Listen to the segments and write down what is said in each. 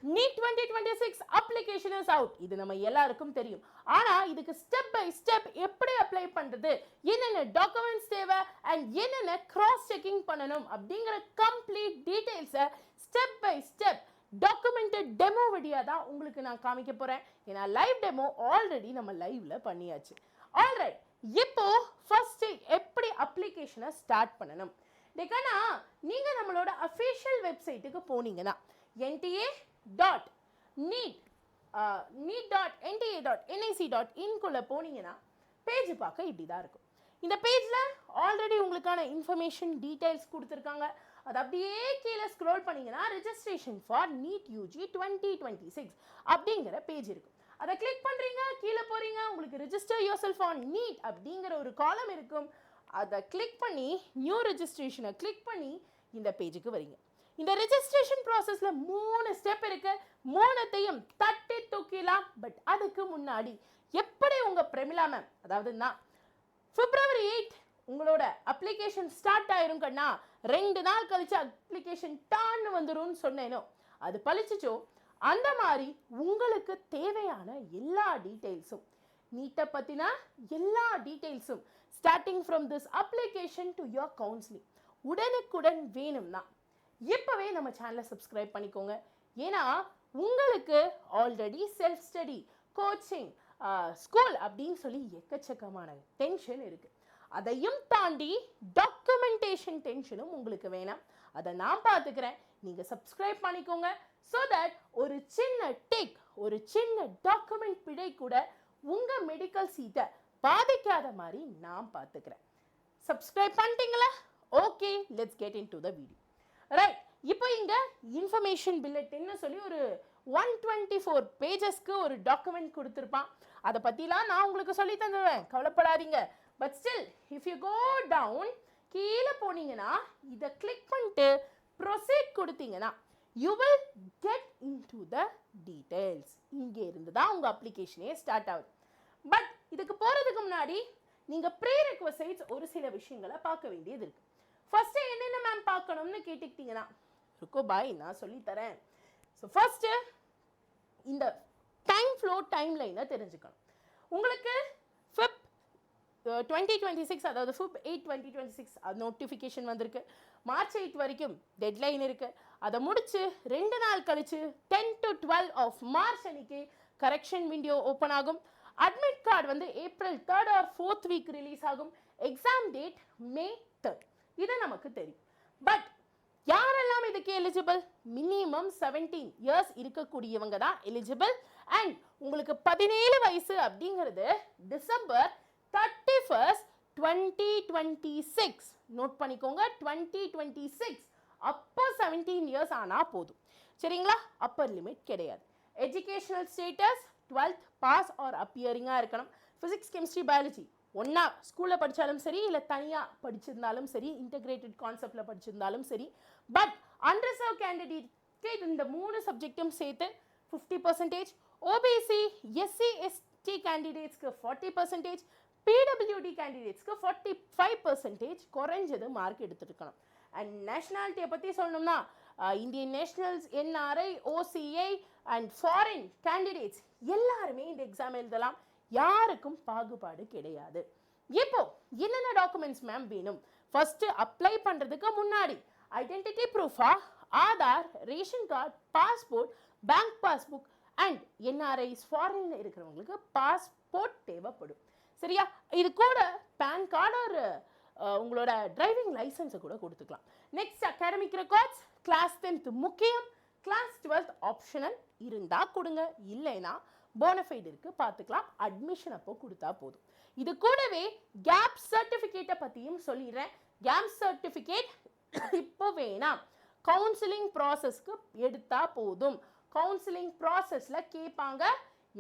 NEET 2026 application is out. இது நம்ம எல்லாருக்கும் தெரியும். ஆனா இதுக்கு ஸ்டெப் பை ஸ்டெப் எப்படி அப்ளை பண்றது, என்னென்ன டாக்குமெண்ட்ஸ் தேவை and என்னென்ன கிராஸ் செக்கிங் பண்ணணும் அப்படிங்கிற கம்ப்ளீட் டீடைல்ஸை step by step documented demo video தான் உங்களுக்கு நான் காமிக்க போறேன். ஏன்னா லைவ் டெமோ ஆல்ரெடி நம்ம லைவ்ல பண்ணியாச்சு. ஆல்ரைட், இப்போ ஃபர்ஸ்ட் எப்படி அப்ளிகேஷனை ஸ்டார்ட் பண்ணணும். டேக்கனா நீங்க நம்மளோட அஃபிஷியல் வெப்சைட்டுக்கு போனீங்கன்னா nta.neet.nta.nic.in குள்ள போனீங்கன்னா பேஜ் பார்க்க இப்படி தான் இருக்கும். இந்த பேஜில் ஆல்ரெடி உங்களுக்கான இன்ஃபர்மேஷன் டீடைல்ஸ் கொடுத்துருக்காங்க. அது அப்படியே கீழே ஸ்க்ரோல் பண்ணீங்கன்னா ரெஜிஸ்ட்ரேஷன் ஃபார் NEET UG 2026 அப்படிங்கிற பேஜ் இருக்கும். அதை கிளிக் பண்ணுறீங்க, கீழே போகிறீங்க, உங்களுக்கு register your self on NEET அப்படிங்கிற ஒரு காலம் இருக்கும். அதை கிளிக் பண்ணி நியூ ரெஜிஸ்ட்ரேஷனை கிளிக் பண்ணி இந்த பேஜுக்கு வரீங்க. இந்த ரெஜிஸ்ட்ரேஷன் ப்ராசஸில் 3 ஸ்டெப் இருக்கு. 3த்தையும் தட்டி தூக்கிலாம். பட் அதுக்கு முன்னாடி எப்படி உங்கள் பிரமிளா மேம், அதாவது நான் February 8 உங்களோட அப்ளிகேஷன் ஸ்டார்ட் ஆயிரும் கண்ணா, 2 நாள் கழிச்சு அப்ளிகேஷன் டான்னு வந்துரும்னு சொன்னேனோ அது பழிச்சிச்சோ, அந்த மாதிரி உங்களுக்கு தேவையான எல்லா டீட்டெயில்ஸும் நீட்டை பற்றினா எல்லா டீட்டெயில்ஸும் starting from this application to your counselling உடனுக்குடன் வேணும்னா இப்போவே நம்ம சேனலை சப்ஸ்கிரைப் பண்ணிக்கோங்க. ஏன்னா உங்களுக்கு already self study, coaching, school அப்படின்னு சொல்லி எக்கச்சக்கமான டென்ஷன் இருக்குது. அதையும் தாண்டி டாக்குமெண்டேஷன் டென்ஷனும் உங்களுக்கு வேணாம். அதை நான் பார்த்துக்கிறேன். நீங்கள் சப்ஸ்கிரைப் பண்ணிக்கோங்க. ஸோ தட் ஒரு சின்ன டெக், ஒரு சின்ன டாக்குமெண்ட் பிழை கூட உங்கள் மெடிக்கல் சீட்டை பாதிக்காத மாதிரி நான் பார்த்துக்கிறேன். சப்ஸ்கிரைப் பண்ணிட்டீங்களா? Okay, let's get into the video. Right, இப்போ இங்கே இன்ஃபர்மேஷன் பில்லட்ன்னு சொல்லி ஒரு 124 பேஜஸ்க்கு ஒரு டாக்குமெண்ட் கொடுத்துருப்பான். அதை பற்றிலாம் நான் உங்களுக்கு சொல்லி தந்துடுவேன், கவலைப்படாதீங்க. But still if you go down, கீழே போனீங்கன்னா இதை கிளிக் பண்ணிட்டு ப்ரொசீட் கொடுத்தீங்கன்னா you will get into the details. இங்கே இருந்து தான் உங்கள் அப்ளிகேஷனே ஸ்டார்ட் ஆகுது. பட் இதுக்கு போகிறதுக்கு முன்னாடி நீங்கள் ப்ரீ ரெக்வசைட்ஸ் ஒரு சில விஷயங்களை பார்க்க வேண்டியது இருக்குது. ஃபர்ஸ்ட்டு என்னென்ன மேம் பார்க்கணும்னு கேட்டுக்கிட்டீங்கன்னா இருக்கோ பாய், நான் சொல்லித்தரேன். ஸோ ஃபர்ஸ்ட்டு இந்த டைம் ஃப்ளோ டைம் லைனை தெரிஞ்சுக்கணும். உங்களுக்கு Feb 2026, அதாவது Feb 8 2026 நோட்டிஃபிகேஷன் வந்திருக்கு. March 8 வரைக்கும் டெட்லைன் இருக்குது. அதை முடித்து 2 நாள் கழித்து 10 to 12 of March அன்னைக்கு கரெக்ஷன் விண்டோ ஓப்பன் ஆகும். அட்மிட் கார்டு வந்து April 3rd or 4th week release ஆகும். Exam date May 3rd. இது நமக்கு தெரியும். பட் யாரெல்லாம் இதுக்கு எலிஜிபிள்? மினிமம் 17 இயர்ஸ் இருக்கக்கூடியவங்க தான் எலிஜிபிள். அண்ட் உங்களுக்கு 17 வயசு அப்படிங்கிறது December 31st 2026 நோட் பண்ணிக்கோங்க. 2026 அப்போ 17 இயர்ஸ் ஆனால் போதும், சரிங்களா? அப்பர் லிமிட் கிடையாது. Educational status 12th pass or அப்பியரிங்காக இருக்கணும். ஃபிசிக்ஸ், கெமிஸ்ட்ரி, பயாலஜி ஒன்றா ஸ்கூலில் படித்தாலும் சரி, இல்லை தனியாக படிச்சிருந்தாலும் சரி, இன்டகிரேட்டட் கான்செப்டில் படிச்சிருந்தாலும் சரி. பட் அன்ரிசர்வ் கேண்டிடேட்க்கு இந்த 3 சப்ஜெக்டும் சேர்த்து 50%, ஓபிசி, எஸ்சி, எஸ்டி கேண்டிடேட்ஸ்க்கு 40%, பிடபிள்யூடி கேண்டிடேட்ஸ்க்கு 45% குறைஞ்சது மார்க் எடுத்துருக்கணும். அண்ட் நேஷ்னாலிட்டியை பற்றி சொல்லணும்னா Indian nationals, NRI, OCI and foreign candidates எல்லாருமே இந்த எக்ஸாம் எழுதலாம். யாருக்கும் பாகுபாடு கிடையாது. இப்போ என்னென்ன டாக்குமெண்ட்ஸ் மேம் வேணும்? ஃபர்ஸ்ட் அப்ளை பண்ணுறதுக்கு முன்னாடி ஐடென்டிட்டி ப்ரூஃபா Aadhaar, ration card, passport, bank passbook and NRIs ஃபாரின்ல இருக்கிறவங்களுக்கு பாஸ்போர்ட் தேவைப்படும். சரியா? இது கூட பேன் கார்டு ஒரு உங்களோட டிரைவிங் லைசன்ஸை கூட கொடுத்துக்கலாம். Next academic records. Class 10th முக்கியம், கிளாஸ் 12th ஆப்ஷனல் இருந்தால் கொடுங்க, இல்லைன்னா போனஃபைட் இருக்குது, பார்த்துக்கலாம். அட்மிஷன் அப்போ கொடுத்தா போதும். இது கூடவே கேப் சர்டிஃபிகேட்டை பற்றியும் சொல்லிடுறேன். கேப் சர்டிஃபிகேட் இப்போ வேணாம், கவுன்சிலிங் ப்ராசஸ்க்கு எடுத்தா போதும். கவுன்சிலிங் ப்ராசஸில் கேட்பாங்க,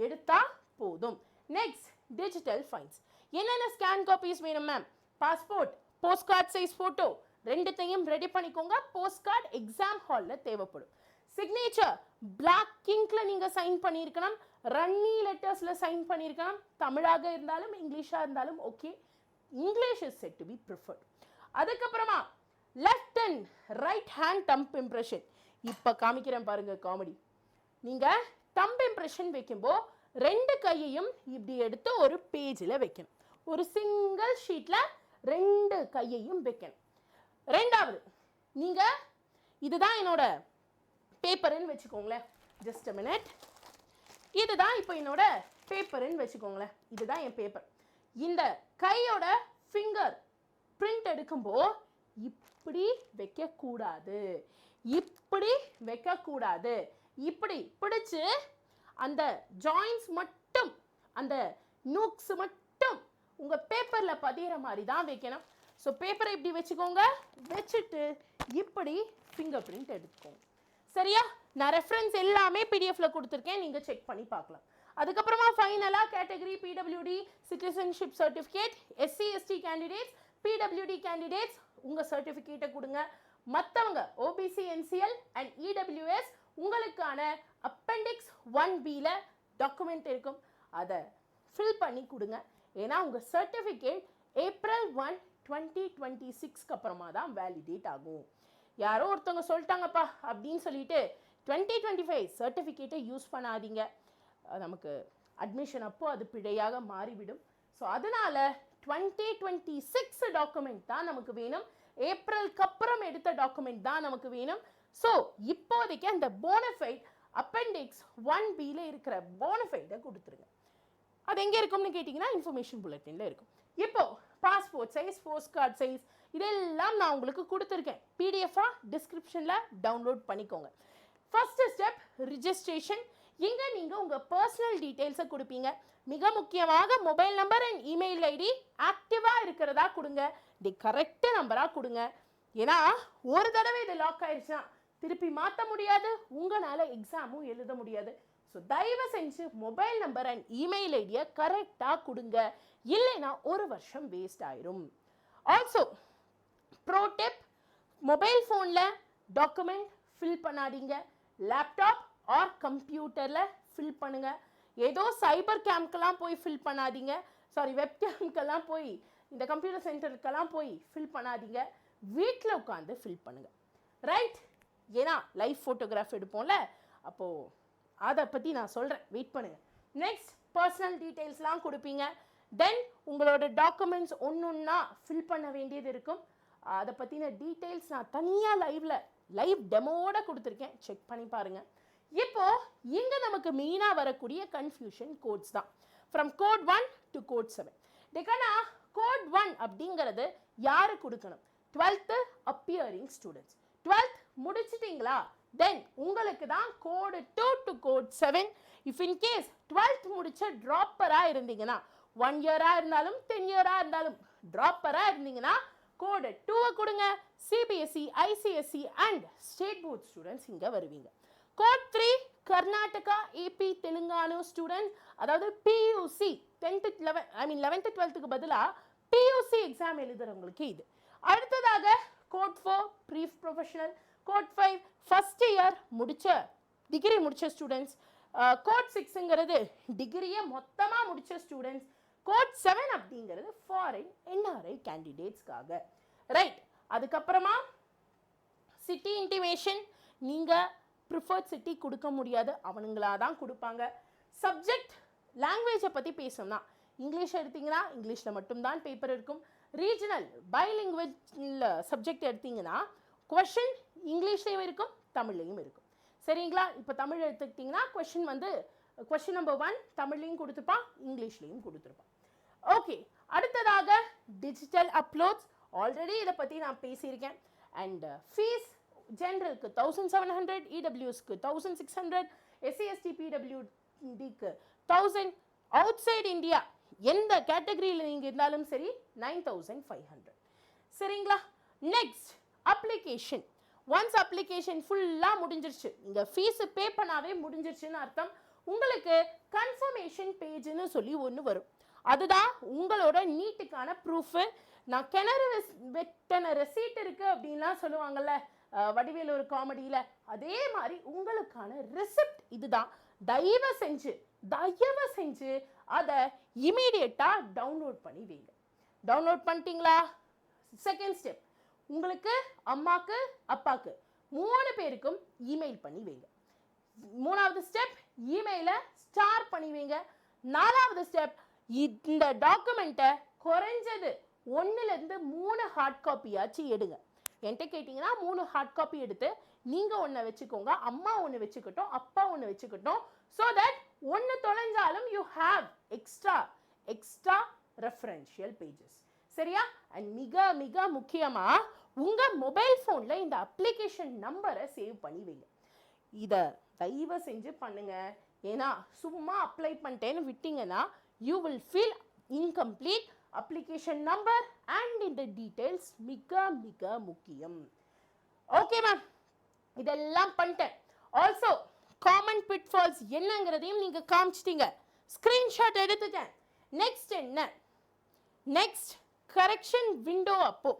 எடுத்தா போதும். Next digital files. என்னென்ன ஸ்கேன் காப்பீஸ் வேணும் ma'am? Passport, post card size photo ரெண்டுத்தையும் ரெடி பண்ணிக்கோங்க. போஸ்ட் கார்டு எக்ஸாம் ஹாலில் தேவைப்படும். சிக்னேச்சர் பிளாக் இங்க்ல நீங்கள் சைன் பண்ணியிருக்கணும். ரன்னி லெட்டர்ஸில் சைன் பண்ணியிருக்கணும். தமிழாக இருந்தாலும் இங்கிலீஷாக இருந்தாலும் okay. English is set to be preferred. அதுக்கப்புறமா left and right hand thumb impression. இப்போ காமிக்கிறேன் பாருங்க காமெடி. நீங்கள் தம்ப் இம்ப்ரெஷன் வைக்கும்போது 2 கையையும் இப்படி எடுத்து ஒரு பேஜில் வைக்கணும். ஒரு சிங்கிள் ஷீட்டில் 2 கையையும் வைக்கணும். ரெண்டாவது, நீங்கள் இதுதான் என்னோட பேப்பருன்னு வச்சுக்கோங்களேன். Just a minute. இதுதான் இப்போ என்னோட பேப்பருன்னு வச்சுக்கோங்களேன். இதுதான் என் பேப்பர். இந்த கையோட ஃபிங்கர் பிரிண்ட் எடுக்கும்போது இப்படி வைக்கக்கூடாது, இப்படி வைக்கக்கூடாது. இப்படி பிடிச்சு அந்த ஜாயின்ஸ் மட்டும், அந்த நூக்ஸ் மட்டும் உங்கள் பேப்பரில் பதிகிற மாதிரி தான் வைக்கணும். ஸோ பேப்பரை இப்படி வச்சுக்கோங்க, வச்சுட்டு இப்படி ஃபிங்கர் பிரிண்ட் எடுத்துக்கோங்க. சரியா? நான் ரெஃபரன்ஸ் எல்லாமே பிடிஎஃப்ல கொடுத்துருக்கேன், நீங்கள் செக் பண்ணி பார்க்கலாம். அதுக்கப்புறமா ஃபைனலாக category PWD citizenship certificate, SC ST candidates, PWD candidates உங்கள் சர்டிஃபிகேட்டை கொடுங்க. மற்றவங்க ஓபிசி என்சிஎல் அண்ட் இடபிள்யூஎஸ் உங்களுக்கான அப்பெண்டிக்ஸ் 1B டாக்குமெண்ட் இருக்கும், அதை ஃபில் பண்ணி கொடுங்க. ஏன்னா உங்கள் சர்டிஃபிகேட் April 1, 2026 அப்புறமா தான் வேலிடேட் ஆகும். யாரோ ஒருத்தவங்க சொல்லிட்டாங்கப்பா அப்படின்னு சொல்லிட்டு 2025 சர்டிஃபிகேட்டை யூஸ் பண்ணாதீங்க. நமக்கு அட்மிஷன் அப்போ அது பிழையாக மாறிவிடும். ஸோ அதனால 2026 டாக்குமெண்ட் தான் நமக்கு வேணும். ஏப்ரலுக்கு அப்புறம் எடுத்த டாக்குமெண்ட் தான் நமக்கு வேணும். ஸோ இப்போதைக்கு அந்த போனஃபைட் அப்பெண்டிக்ஸ் 1B இருக்கிற போனஃபைடை கொடுத்துருங்க. அது எங்கே இருக்கும்னு கேட்டிங்கன்னா இன்ஃபர்மேஷன் புல்லட்டினில் இருக்கும். இப்போ passport size, post card size இதெல்லாம் நான் உங்களுக்கு கொடுத்துருக்கேன். பிடிஎஃபாக டிஸ்கிரிப்ஷனில் டவுன்லோட் பண்ணிக்கோங்க. First step registration. இங்கே நீங்கள் உங்கள் பர்சனல் டீட்டெயில்ஸை கொடுப்பீங்க. மிக முக்கியமாக mobile number and email ID ஆக்டிவாக இருக்கிறதா கொடுங்க. தி கரெக்ட் நம்பராக கொடுங்க. ஏன்னா ஒரு தடவை இது லாக் ஆயிடுச்சுன்னா திருப்பி மாற்ற முடியாது, உங்களால் எக்ஸாமும் எழுத முடியாது. ஸோ தயவு செஞ்சு மொபைல் நம்பர் அண்ட் இமெயில் ஐடியை கரெக்டாக கொடுங்க, இல்லைன்னா 1 வருஷம் வேஸ்ட் ஆயிரும். ஆல்சோ ப்ரோ டிப், மொபைல் ஃபோனில் டாக்குமெண்ட் ஃபில் பண்ணாதீங்க, லேப்டாப் ஆர் கம்ப்யூட்டரில் ஃபில் பண்ணுங்கள். ஏதோ சைபர் கேம்ப்கெல்லாம் போய் ஃபில் பண்ணாதீங்க, சாரி வெப் கேம்ப்கெல்லாம் போய், இந்த கம்ப்யூட்டர் சென்டருக்கெல்லாம் போய் ஃபில் பண்ணாதீங்க, வீட்டில் உட்காந்து ஃபில் பண்ணுங்கள். ரைட்? ஏன்னா லைவ் ஃபோட்டோகிராஃப் எடுப்போம்ல, அப்போது அதை பற்றி நான் சொல்கிறேன், வெயிட் பண்ணுங்கள். நெக்ஸ்ட் பர்சனல் டீட்டெயில்ஸ்லாம் கொடுப்பீங்க. தென் உங்களோட டாக்குமெண்ட்ஸ் ஒன்றா ஃபில் பண்ண வேண்டியது இருக்கும். அதை பற்றின டீட்டெயில்ஸ் நான் தனியாக லைவ் டெமோவோட கொடுத்துருக்கேன், செக் பண்ணி பாருங்கள். இப்போ இங்கே நமக்கு மெயினாக வரக்கூடிய கன்ஃபியூஷன் கோட்ஸ் தான். From code 1 to code 7. டெக்கனா கோட் 1 அப்படிங்கிறது யாரு கொடுக்கணும்? 12th appearing students. 12th முடிச்சிட்டிங்களா? Then உங்களுக்கு தான் code 2 to code 7. If in case 12th முடிச்ச ட்ராப்பராக இருந்தீங்கன்னா, 1 இயராக இருந்தாலும் 10 இயராக இருந்தாலும் ட்ராப்பராக இருந்தீங்கன்னா கோடு 2 கொடுங்க. CBSE, ICSE and state board students இங்கே வருவீங்க. Code 3 Karnataka, AP, Telangana students, அதாவது பியூசி 11th 12th பதிலாக பியூசி எக்ஸாம் எழுதுறவங்களுக்கு இது. அடுத்ததாக code 4 pre professional, code 5 first year முடிச்ச டிகிரி முடிச்ச ஸ்டூடெண்ட்ஸ், கோட் 6ங்கிறது டிகிரியை மொத்தமாக முடிச்ச ஸ்டூடெண்ட்ஸ், கோட் 7 அப்படிங்கிறது ஃபாரின் என்ஆர்ஐ கேண்டிடேட்ஸ்க்காக. ரைட்? அதுக்கப்புறமா சிட்டி இன்டிமேஷன், நீங்கள் ப்ரிஃபர்ட் சிட்டி கொடுக்க முடியாது, அவனுங்களா தான் கொடுப்பாங்க. சப்ஜெக்ட் லாங்குவேஜை பற்றி பேசணும்னா இங்கிலீஷ் எடுத்தீங்கன்னா இங்கிலீஷில் மட்டும்தான் பேப்பர் இருக்கும். ரீஜனல் பைலிங்குவேஜ் சப்ஜெக்ட் எடுத்தீங்கன்னா கொஷின் இங்கிலீஷ்லேயும் இருக்கும், தமிழ்லையும் இருக்கும். சரிங்களா? இப்போ தமிழ் எடுத்துக்கிட்டிங்கன்னா கொஷின் நம்பர் 1 தமிழ்லையும் கொடுத்துருப்பான், இங்கிலீஷ்லேயும் கொடுத்துருப்பான். ஓகே, அடுத்ததாக டிஜிட்டல் அப்லோட்ஸ். ஆல்ரெடி இதை பற்றி நான் பேசியிருக்கேன். அண்ட் ஃபீஸ் ஜென்ரலுக்கு 1700, இடபிள்யூஎஸ்க்கு 1600, எஸ்சிஎஸ்டி பிடபிள்யூடிக்கு 1000, அவுட் சைட் இந்தியா எந்த கேட்டகரியில் நீங்கள் இருந்தாலும் சரி 9500. சரிங்களா? Next application. ஒன்ஸ் அப்ளிகேஷன் ஃபுல்லாக முடிஞ்சிருச்சு, நீங்கள் ஃபீஸு பே பண்ணாவே முடிஞ்சிருச்சுன்னு அர்த்தம். உங்களுக்கு கன்ஃபர்மேஷன் பேஜ்னு சொல்லி ஒன்று வரும். அதுதான் உங்களோட நீட்டுக்கான ப்ரூஃபு. நான் கிணறு வெட்டின ரெசீட் இருக்குது அப்படின்லாம் சொல்லுவாங்கள்ல வடிவேலு ஒரு காமெடியில், அதே மாதிரி உங்களுக்கான ரெசிப்ட் இதுதான். தயவு செஞ்சு அதை இமீடியட்டாக டவுன்லோட் பண்ணி வைங்க. டவுன்லோட் பண்ணிட்டீங்களா? செகண்ட் ஸ்டெப், உங்களுக்கு அம்மாக்கு அப்பாக்கு 3 பேருக்கும் இமெயில் பண்ணி வைங்க. மூணாவது ஸ்டெப் இமெயிலை ஸ்டார் பண்ணிவீங்க. நாலாவது ஸ்டெப் இந்த டாக்குமெண்ட்டை குறைஞ்சது 1லேருந்து 3 ஹார்ட் காப்பியாச்சு எடுங்க. என்கிட்ட கேட்டிங்கன்னா 3 ஹார்ட் காப்பி எடுத்து நீங்கள் ஒன்று வச்சுக்கோங்க, அம்மா ஒன்று வச்சுக்கட்டும், அப்பா ஒன்று வச்சுக்கட்டும். ஸோ தட் ஒன்று தொலைஞ்சாலும் you have extra referential pages. சரியா? அண்ட் மிக மிக முக்கியமாக உங்கள் மொபைல் ஃபோனில் இந்த அப்ளிகேஷன் நம்பரை சேவ் பண்ணி வைங்க. இதை தயவு செஞ்சு பண்ணுங்க. ஏன்னா சும்மா அப்ளை பண்ணிட்டேன்னு விட்டீங்கன்னா you will feel incomplete. Application number and இந்த டீட்டெயில்ஸ் மிக மிக முக்கியம். ஓகே மேம், இதெல்லாம் பண்ணிட்டேன். ஆல்சோ காமன் பிட்ஃபால்ஸ் என்னங்கிறதையும் நீங்கள் காமிச்சிட்டீங்க, ஸ்க்ரீன்ஷாட் எடுத்துட்டேன். நெக்ஸ்ட் என்ன? நெக்ஸ்ட் கரெக்ஷன் விண்டோ அப்போ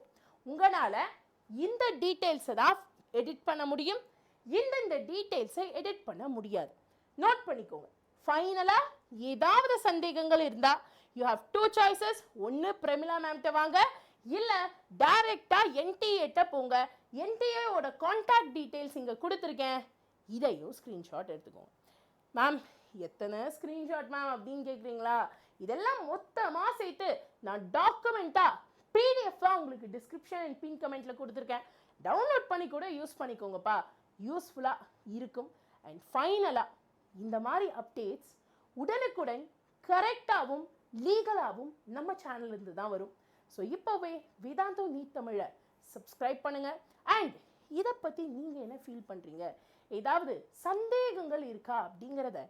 உங்களால் இந்த டீட்டெயில்ஸை தான் எடிட் பண்ண முடியும், இந்த டீட்டெயில்ஸை எடிட் பண்ண முடியாது. நோட் பண்ணிக்கோங்க. ஃபைனலாக ஏதாவது சந்தேகங்கள் இருந்தால் யூ ஹாவ் 2 choices. ஒன்று பிரமிளா மேம்கிட்ட வாங்க, இல்லை டைரெக்டாக என்டிஏட்ட போங்க. என்டிஏவோட கான்டாக்ட் டீட்டெயில்ஸ் இங்கே கொடுத்துருக்கேன், இதையும் ஸ்க்ரீன்ஷாட் எடுத்துக்கோங்க. மேம் எத்தனை ஸ்க்ரீன்ஷாட் மேம் அப்படின்னு கேட்குறீங்களா? இதெல்லாம் மொத்தமாக சேர்த்து நான் டாக்குமெண்ட்டாக பிடிஎஃபாக உங்களுக்கு டிஸ்கிரிப்ஷன் அண்ட் பின் கமெண்ட்டில் கொடுத்துருக்கேன். டவுன்லோட் பண்ணி கூட யூஸ் பண்ணிக்கோங்கப்பா, யூஸ்ஃபுல்லாக இருக்கும். அண்ட் ஃபைனலாக இந்த மாதிரி அப்டேட்ஸ் உடனுக்குடன் கரெக்டாகவும் லீகலாகவும் நம்ம சேனல்லேருந்து தான் வரும். ஸோ இப்போவே வேதாந்தோ நீட் தமிழை சப்ஸ்கிரைப் பண்ணுங்கள். அண்ட் இதை பற்றி நீங்கள் என்ன ஃபீல் பண்ணுறீங்க, ஏதாவது சந்தேகங்கள் இருக்கா அப்படிங்கிறத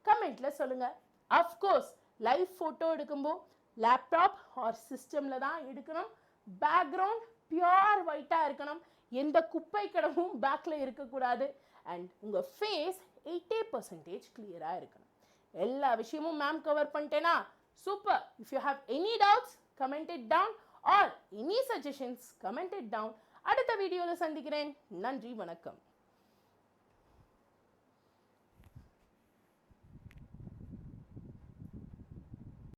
கமெண்ட்டில் சொல்லுங்கள். அஃப்கோர்ஸ் லைவ் ஃபோட்டோ எடுக்கும்போது லேப்டாப் ஆர் சிஸ்டமில் தான் எடுக்கணும். பேக்ரவுண்ட் பியூர் ஒயிட்டாக இருக்கணும், எந்த குப்பை கடமும் பேக்கில் இருக்கக்கூடாது. அண்ட் உங்கள் ஃபேஸ் 80% கிளியராக இருக்கணும். எல்லா விஷயமும் மேம் கவர் பண்ணிட்டேனா? Super. If you have any doubts, comment it down, or any suggestions, comment it down. அடுத்த வீடியோவில் சந்திக்கிறேன். நன்றி, வணக்கம்.